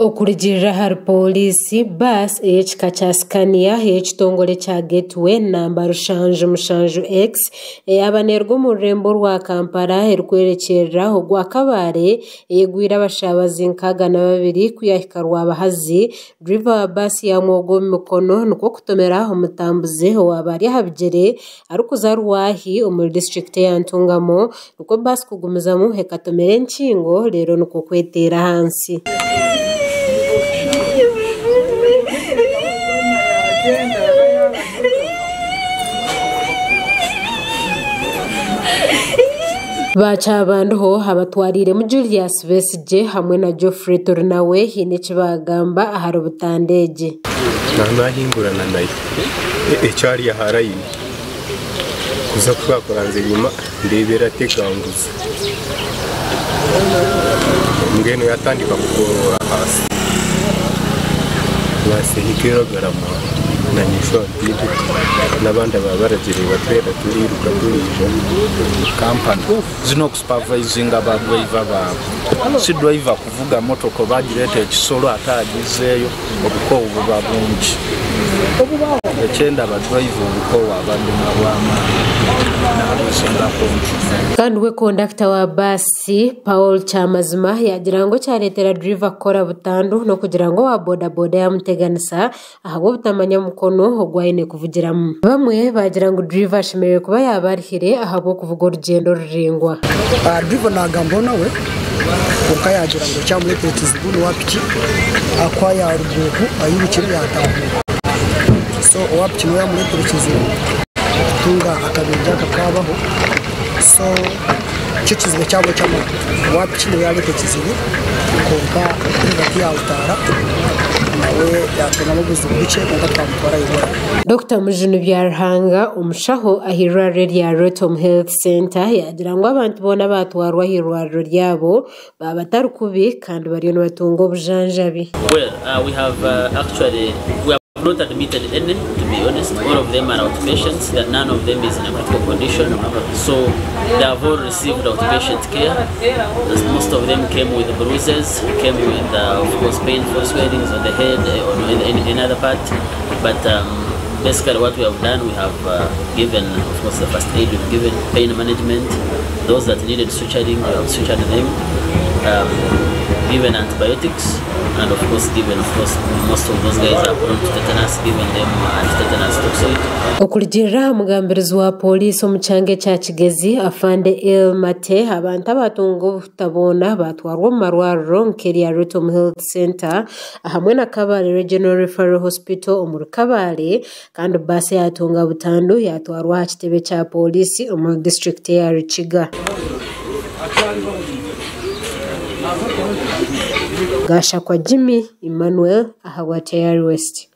Okurigirira hari polisi bus ekika kya Scania ekitongole kya Gateway namba rushanju mushanju X eyabanerwa mu rurembo rwa Kampala erikwerekerera ogwa Kabare eyegwira abashabazi 62 kuyahika rwabahazi driver wa bus ya mwogo mikono nuko kutomera omutambuze owabari habigere arikuza rwahi omu district ya Ntungamo nuko bus kugumizamu hekatomere nkingo rero nuko kwetera hansi. Bacabandoho habatwarire mu Julius Besigye hamwe na Geoffrey Tornawe hine kibagamba ahari butandeje nahingurana nayo ecyari yaharayi kuza twakoranze nyuma ndebera teganguza ngeno yatandika kugorora hasi base hikeragarama na nyisho bidu nabandi babaragereye batwera turiruka turije company zino supervising abadriver babo si driver kuvuga motoko bagirete ekisolo atagizeyo obuko ubabungi ekenda abadriver obuko abandi nabwama nabusenga konju kandi we conductor wa basi Paul Chamazima yagirango cyaretera driver kora butandu no kugira ngo wa boda yamuteganisa ahabo butamanya mukono ogwaine kuvugiramu bamwe bagirango driver ashimere kuba yabarihire ahabo kuvuga urugendo rurengwa driver nagambo nawe ukayagira ngo cyamurete zibunu wapiki akwaya rubuku ayibikiri yatamu so wapiki no yamurete kizibu tunga akabijya kakabaho so kikizwe cyabo cyamo wapiki no yabete kizibu konka ndati yautara nawe yatuna muguzi bice konka twamutwara yibora Dr. Mujunu Byarhanga umushaho ahirwaro rya Rotom Health Center yagirango abantu bona batwarwa ahirwaro ryabo babatarukubi kandi bariyo batungo bujanjabi. Well, we have actually not admitted any, to be honest. All of them are outpatients, that none of them is in a critical condition. So they have all received outpatient care. Most of them came with bruises, came with, of course, painful swellings on the head or in other part. But basically what we have done, we have given, of course, the first aid, we've given pain management. Those that needed suturing, we have sutured them. Given antibiotics, and of course given, most of those guys are prone to tetanus, given them anti-tetanus toxoid. Okurigirira mugambirizi wa polisi omucyange cya Kigezi afande El Mate abantu abatungo butabona batwarwa mu marwariro nkeri ya Rotom Health Center hamwe na Kabale Regional Referral Hospital omu Kabale kandi base yatunga butandu yatwarwa ha kitebe cya polisi omu district ya Rukiga. Gasha kwa Jimmy Emmanuel ahawateyari West.